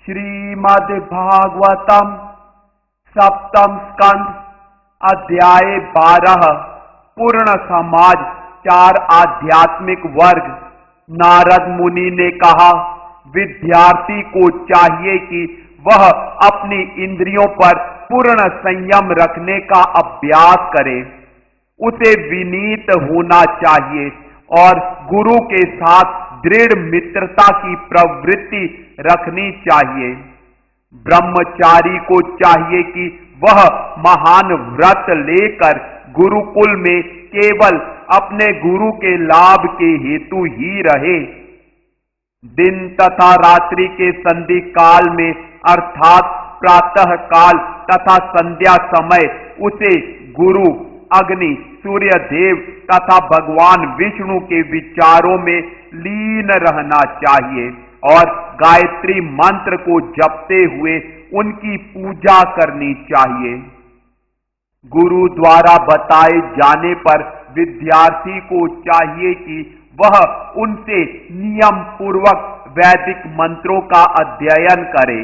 श्रीमद् भागवतम सप्तम स्कंध अध्याय 12 पूर्ण समाज 4 आध्यात्मिक वर्ग। नारद मुनि ने कहा, विद्यार्थी को चाहिए कि वह अपनी इंद्रियों पर पूर्ण संयम रखने का अभ्यास करे। उसे विनीत होना चाहिए और गुरु के साथ दृढ़ मित्रता की प्रवृत्ति रखनी चाहिए। ब्रह्मचारी को चाहिए कि वह महान व्रत लेकर गुरुकुल में केवल अपने गुरु के लाभ के हेतु ही रहे। दिन तथा रात्रि के संधि काल में अर्थात प्रातः काल तथा संध्या समय उसे गुरु, अग्नि, सूर्य देव तथा भगवान विष्णु के विचारों में लीन रहना चाहिए और गायत्री मंत्र को जपते हुए उनकी पूजा करनी चाहिए। गुरु द्वारा बताए जाने पर विद्यार्थी को चाहिए कि वह उनसे नियम पूर्वक वैदिक मंत्रों का अध्ययन करे।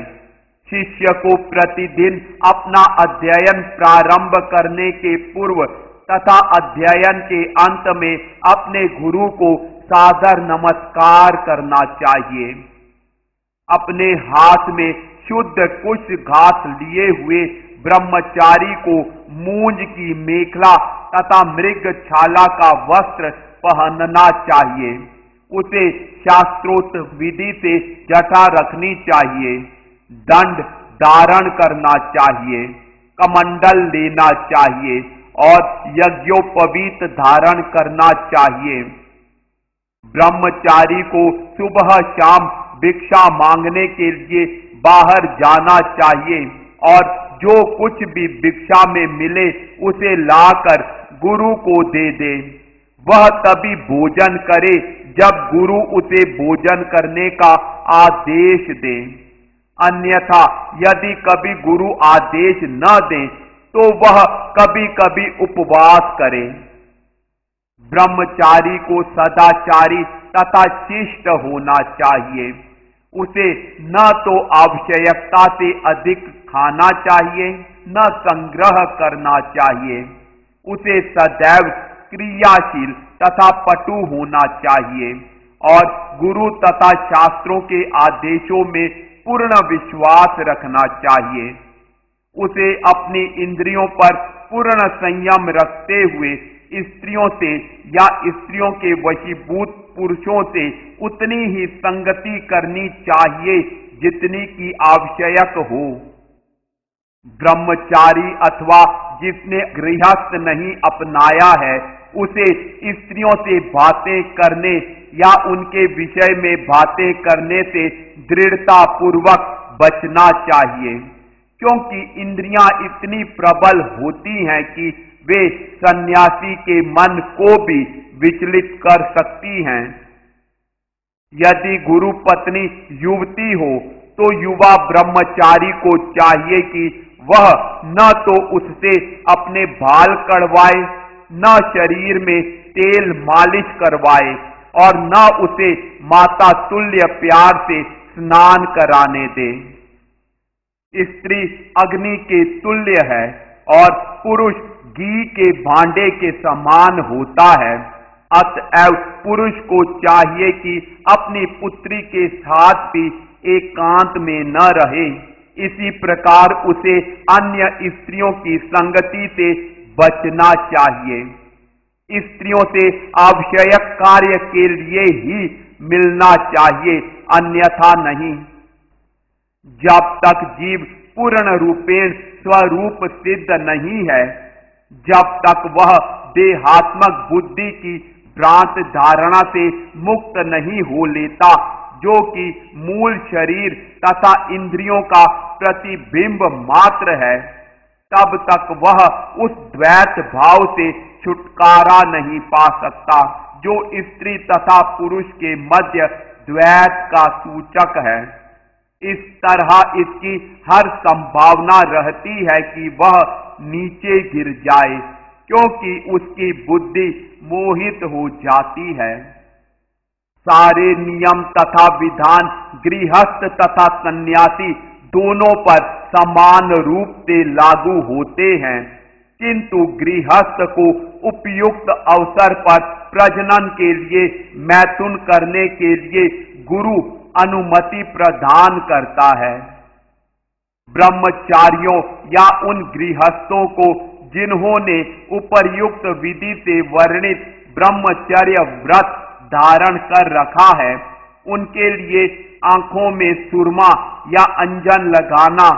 शिष्य को प्रतिदिन अपना अध्ययन प्रारंभ करने के पूर्व तथा अध्ययन के अंत में अपने गुरु को सादर नमस्कार करना चाहिए। अपने हाथ में शुद्ध कुश घास लिए हुए ब्रह्मचारी को मूंज की मेखला तथा मृग छाला का वस्त्र पहनना चाहिए। उसे शास्त्रोक्त विधि से जटा रखनी चाहिए, दंड धारण करना चाहिए, कमंडल लेना चाहिए और यज्ञोपवीत धारण करना चाहिए। ब्रह्मचारी को सुबह शाम भिक्षा मांगने के लिए बाहर जाना चाहिए और जो कुछ भी भिक्षा में मिले उसे लाकर गुरु को दे दे। वह तभी भोजन करे जब गुरु उसे भोजन करने का आदेश दे। अन्यथा यदि कभी गुरु आदेश न दे तो वह कभी कभी उपवास करे। ब्रह्मचारी को सदाचारी तथा शिष्ट होना चाहिए। उसे न तो आवश्यकता से अधिक खाना चाहिए, न संग्रह करना चाहिए। उसे सदैव क्रियाशील तथा पटु होना चाहिए और गुरु तथा शास्त्रों के आदेशों में पूर्ण विश्वास रखना चाहिए। उसे अपनी इंद्रियों पर पूर्ण संयम रखते हुए स्त्रियों से या स्त्रियों के वशीभूत पुरुषों से उतनी ही संगति करनी चाहिए जितनी की आवश्यक हो। ब्रह्मचारी अथवा जिसने गृहस्थ नहीं अपनाया है उसे स्त्रियों से बातें करने या उनके विषय में बातें करने से दृढ़ता पूर्वक बचना चाहिए, क्योंकि इंद्रियां इतनी प्रबल होती हैं कि वे सन्यासी के मन को भी विचलित कर सकती हैं। यदि गुरु पत्नी युवती हो तो युवा ब्रह्मचारी को चाहिए कि वह न तो उससे अपने बाल कढ़वाए, न शरीर में तेल मालिश करवाए और न उसे माता तुल्य प्यार से स्नान कराने दे। स्त्री अग्नि के तुल्य है और पुरुष घी के भांडे के समान होता है। अतएव पुरुष को चाहिए कि अपनी पुत्री के साथ भी एकांत में न रहे। इसी प्रकार उसे अन्य स्त्रियों की संगति से बचना चाहिए। स्त्रियों से आवश्यक कार्य के लिए ही मिलना चाहिए, अन्यथा नहीं। जब तक जीव पूर्ण रूपेण स्वरूप सिद्ध नहीं है, जब तक वह देहात्मक बुद्धि की भ्रांत धारणा से मुक्त नहीं हो लेता, जो कि मूल शरीर तथा इंद्रियों का प्रतिबिंब मात्र है, तब तक वह उस द्वैत भाव से छुटकारा नहीं पा सकता जो स्त्री तथा पुरुष के मध्य द्वैत का सूचक है। इस तरह इसकी हर संभावना रहती है कि वह नीचे गिर जाए, क्योंकि उसकी बुद्धि मोहित हो जाती है। सारे नियम तथा विधान गृहस्थ तथा सन्यासी दोनों पर समान रूप से लागू होते हैं, किंतु गृहस्थ को उपयुक्त अवसर पर प्रजनन के लिए मैथुन करने के लिए गुरु अनुमति प्रदान करता है। ब्रह्मचारियों या उन गृहस्थों को जिन्होंने उपर्युक्त विधि से वर्णित ब्रह्मचर्य व्रत धारण कर रखा है, उनके लिए आंखों में सुरमा या अंजन लगाना,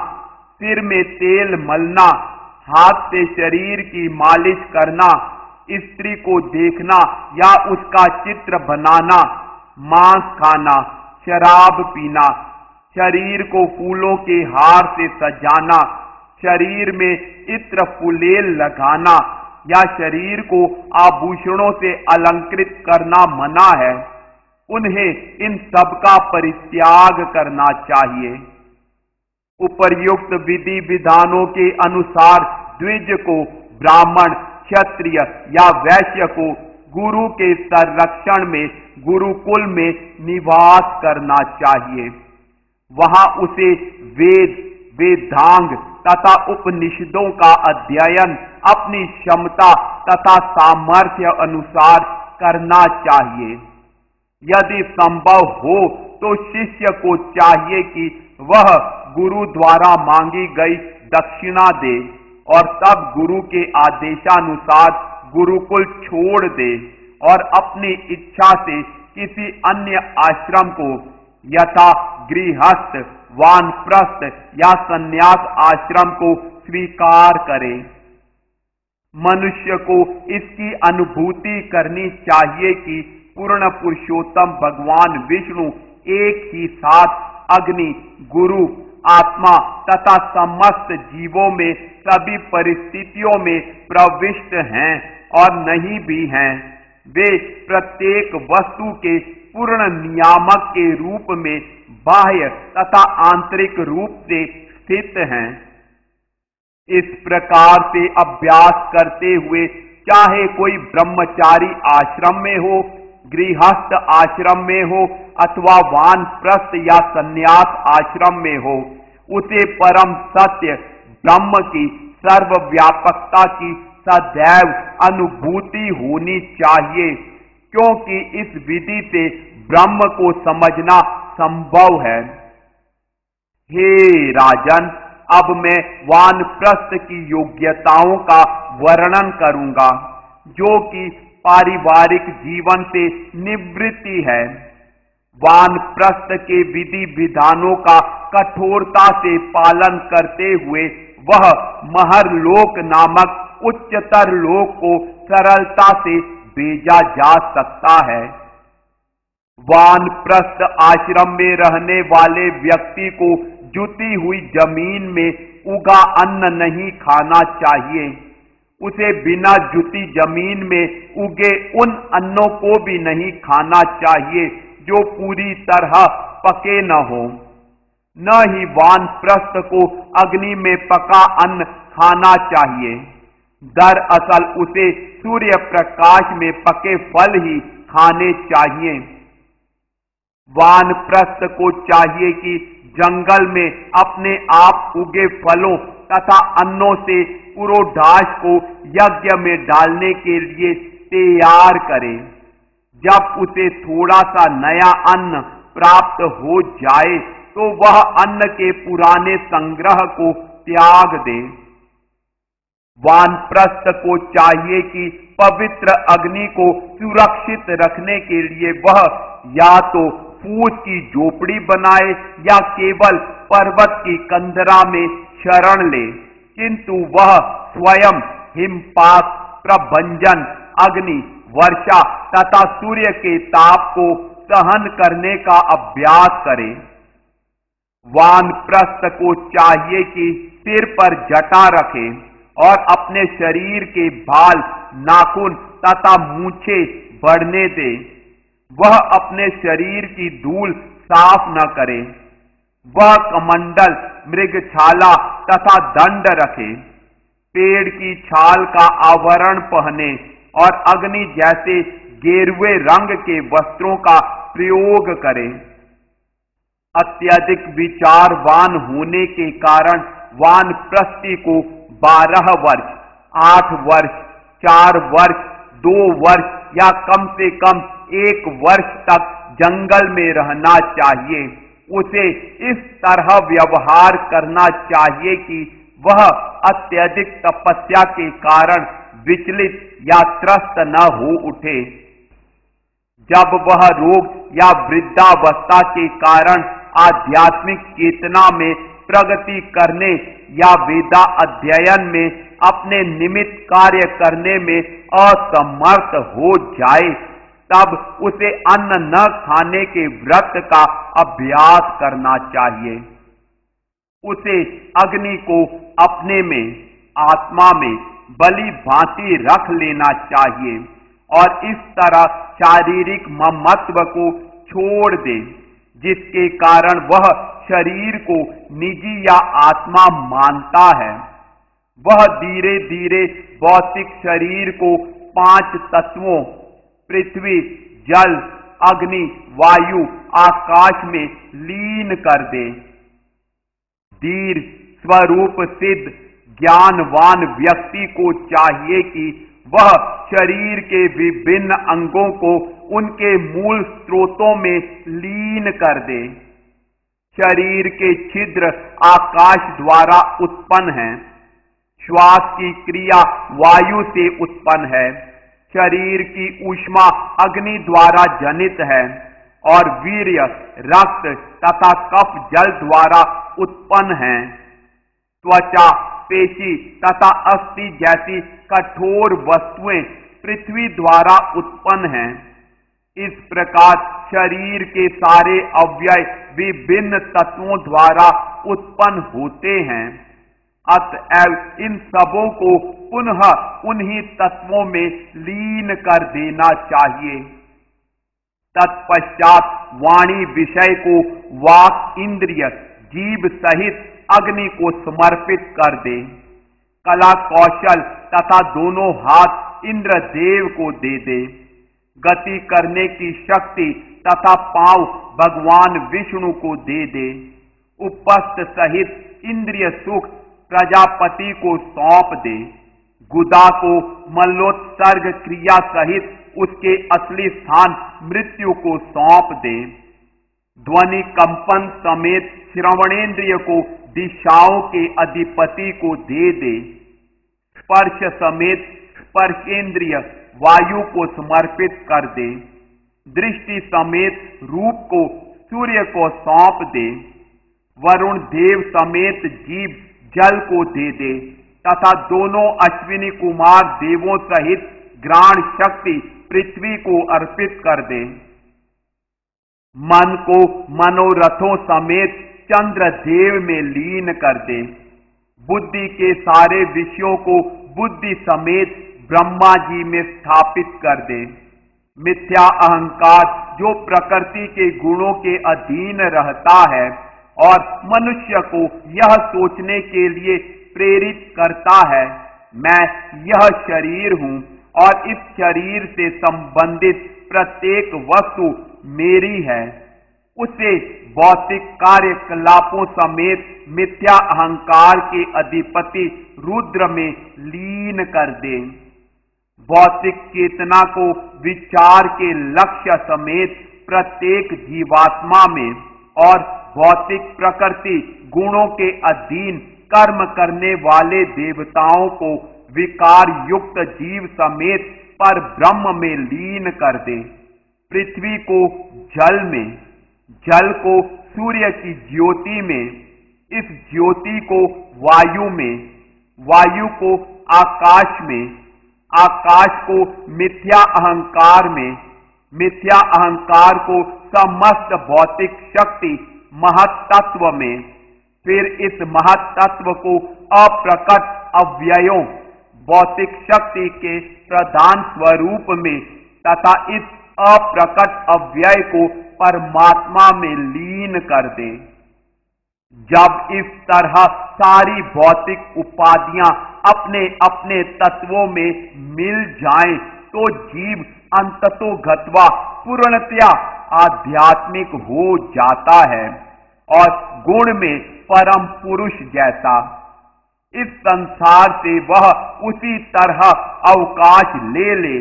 सिर में तेल मलना, हाथ से शरीर की मालिश करना, स्त्री को देखना या उसका चित्र बनाना, मांस खाना, शराब पीना, शरीर को फूलों के हार से सजाना, शरीर में इत्र फुलेल लगाना या शरीर को आभूषणों से अलंकृत करना मना है। उन्हें इन सब का परित्याग करना चाहिए। उपर्युक्त विधि विधानों के अनुसार द्विज को ब्राह्मण, क्षत्रिय या वैश्य को गुरु के संरक्षण में गुरुकुल में निवास करना चाहिए। वहां उसे वेद, वेदांग तथा उपनिषदों का अध्ययन अपनी क्षमता तथा सामर्थ्य अनुसार करना चाहिए। यदि संभव हो तो शिष्य को चाहिए कि वह गुरु द्वारा मांगी गई दक्षिणा दे और तब गुरु के आदेशानुसार गुरुकुल छोड़ दे और अपनी इच्छा से किसी अन्य आश्रम को यथा गृहस्थ, वानप्रस्थ या संन्यास आश्रम को स्वीकार करे। मनुष्य को इसकी अनुभूति करनी चाहिए कि पूर्ण पुरुषोत्तम भगवान विष्णु एक ही साथ अग्नि, गुरु, आत्मा तथा समस्त जीवों में सभी परिस्थितियों में प्रविष्ट हैं और नहीं भी हैं। वे प्रत्येक वस्तु के पूर्ण नियामक के रूप में बाह्य तथा आंतरिक रूप से स्थित हैं। इस प्रकार से अभ्यास करते हुए चाहे कोई ब्रह्मचारी आश्रम में हो, गृहस्थ आश्रम में हो अथवा वानप्रस्थ या संन्यास आश्रम में हो, उसे परम सत्य ब्रह्म की सर्वव्यापकता की सदैव अनुभूति होनी चाहिए, क्योंकि इस विधि से ब्रह्म को समझना संभव है। हे राजन, अब मैं वानप्रस्थ की योग्यताओं का वर्णन करूंगा, जो कि पारिवारिक जीवन से निवृत्ति है। वानप्रस्थ के विधि विधानों का कठोरता से पालन करते हुए वह महरलोक नामक उच्चतर लोक को सरलता से भेजा जा सकता है। वानप्रस्थ आश्रम में रहने वाले व्यक्ति को जुती हुई जमीन में उगा अन्न नहीं खाना चाहिए। उसे बिना जुती जमीन में उगे उन अन्नों को भी नहीं खाना चाहिए जो पूरी तरह पके न हो। न ही वानप्रस्थ को अग्नि में पका अन्न खाना चाहिए। दरअसल उसे सूर्य प्रकाश में पके फल ही खाने चाहिए। वानप्रस्थ को चाहिए कि जंगल में अपने आप उगे फलों तथा अन्नों से पुरोडाश को यज्ञ में डालने के लिए तैयार करे। जब उसे थोड़ा सा नया अन्न प्राप्त हो जाए तो वह अन्न के पुराने संग्रह को त्याग दे। वानप्रस्थ को चाहिए कि पवित्र अग्नि को सुरक्षित रखने के लिए वह या तो फूस की झोपड़ी बनाए या केवल पर्वत की कंदरा में शरण ले, किंतु वह स्वयं हिमपात, प्रभंजन, अग्नि, वर्षा तथा सूर्य के ताप को सहन करने का अभ्यास करे। वानप्रस्थ को चाहिए कि सिर पर जटा रखे और अपने शरीर के बाल, नाखून तथा मूछें बढ़ने दे। वह अपने शरीर की धूल साफ न करे। वह कमंडल, मृगछाला तथा दंड रखे। पेड़ की छाल का आवरण पहने और अग्नि जैसे गेरुए रंग के वस्त्रों का प्रयोग करे। अत्यधिक विचारवान होने के कारण वानप्रस्थी को 12 वर्ष, 8 वर्ष, 4 वर्ष, 2 वर्ष या कम से कम 1 वर्ष तक जंगल में रहना चाहिए। उसे इस तरह व्यवहार करना चाहिए कि वह अत्यधिक तपस्या के कारण विचलित या त्रस्त न हो उठे। जब वह रोग या वृद्धावस्था के कारण आध्यात्मिक चेतना में प्रगति करने या वेदा अध्ययन में अपने निमित्त कार्य करने में असमर्थ हो जाए, तब उसे अन्न न खाने के व्रत का अभ्यास करना चाहिए। उसे अग्नि को अपने में, आत्मा में बलि भांति रख लेना चाहिए और इस तरह शारीरिक ममत्व को छोड़ दे, जिसके कारण वह शरीर को निजी या आत्मा मानता है। वह धीरे धीरे भौतिक शरीर को 5 तत्वों पृथ्वी, जल, अग्नि, वायु, आकाश में लीन कर दे। धीर, स्वरूप सिद्ध, ज्ञानवान व्यक्ति को चाहिए कि वह शरीर के विभिन्न अंगों को उनके मूल स्रोतों में लीन कर दे। शरीर के छिद्र आकाश द्वारा उत्पन्न हैं। श्वास की क्रिया वायु से उत्पन्न है। शरीर की ऊष्मा अग्नि द्वारा जनित है और वीर्य, रक्त तथा कफ जल द्वारा उत्पन्न है। त्वचा, पेशी तथा अस्थि जैसी कठोर वस्तुएं पृथ्वी द्वारा उत्पन्न हैं। इस प्रकार शरीर के सारे अवयव विभिन्न तत्वों द्वारा उत्पन्न होते हैं। अतएव इन सबों को पुनः उन्हीं तत्वों में लीन कर देना चाहिए। तत्पश्चात वाणी विषय को वाक इंद्रिय, जीभ सहित अग्नि को समर्पित कर दे। कला कौशल तथा दोनों हाथ इंद्रदेव को दे दे। गति करने की शक्ति तथा पांव भगवान विष्णु को दे दे। उपस्थ सहित इंद्रिय सुख प्रजापति को सौंप दे। गुदा को मल्लोत्सर्ग क्रिया सहित उसके असली स्थान मृत्यु को सौंप दे। ध्वनि कंपन समेत श्रवणेन्द्रिय को दिशाओं के अधिपति को दे दे। स्पर्श समेत स्पर्शेंद्रिय वायु को समर्पित कर दे। दृष्टि समेत रूप को सूर्य को सौंप दे। वरुण देव समेत जीव जल को दे दे तथा दोनों अश्विनी कुमार देवों सहित घ्राण शक्ति पृथ्वी को अर्पित कर दे। मन को मनोरथों समेत चंद्र देव में लीन कर दे। बुद्धि के सारे विषयों को बुद्धि समेत ब्रह्मा जी में स्थापित कर दे। मिथ्या अहंकार जो प्रकृति के गुणों के अधीन रहता है और मनुष्य को यह सोचने के लिए प्रेरित करता है, मैं यह शरीर हूं और इस शरीर से संबंधित प्रत्येक वस्तु मेरी है, उसे भौतिक कार्यकलापों समेत मिथ्या अहंकार के अधिपति रुद्र में लीन कर दे। भौतिक चेतना को विचार के लक्ष्य समेत प्रत्येक जीवात्मा में और भौतिक प्रकृति गुणों के अधीन कर्म करने वाले देवताओं को विकार युक्त जीव समेत पर ब्रह्म में लीन कर दे। पृथ्वी को जल में, जल को सूर्य की ज्योति में, इस ज्योति को वायु में, वायु को आकाश में, आकाश को मिथ्या अहंकार में मिथ्या अहंकार को समस्त भौतिक शक्ति महत्तत्व में, फिर इस महत्तत्व को अप्रकट अव्ययों भौतिक शक्ति के प्रधान स्वरूप में तथा इस अप्रकट अव्यय को परमात्मा में लीन कर दे। जब इस तरह सारी भौतिक उपाधियां अपने अपने तत्वों में मिल जाएं, तो जीव अंततोगत्वा पूर्णतया आध्यात्मिक हो जाता है और गुण में परम पुरुष जैसा। इस संसार से वह उसी तरह अवकाश ले ले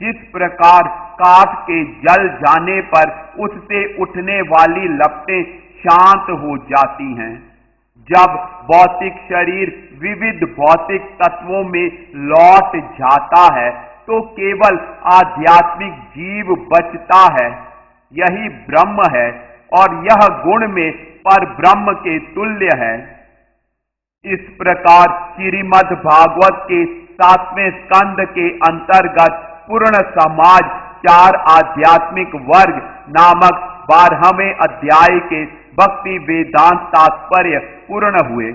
जिस प्रकार काठ के जल जाने पर उससे उठने वाली लपटें शांत हो जाती हैं। जब भौतिक शरीर विविध भौतिक तत्वों में लौट जाता है तो केवल आध्यात्मिक जीव बचता है। यही ब्रह्म है और यह गुण में पर ब्रह्म के तुल्य है। इस प्रकार श्रीमद् भागवत के 7वें स्कंद के अंतर्गत पूर्ण समाज 4 आध्यात्मिक वर्ग नामक 12वें अध्याय के भक्ति वेदांत तात्पर्य पूर्ण हुए।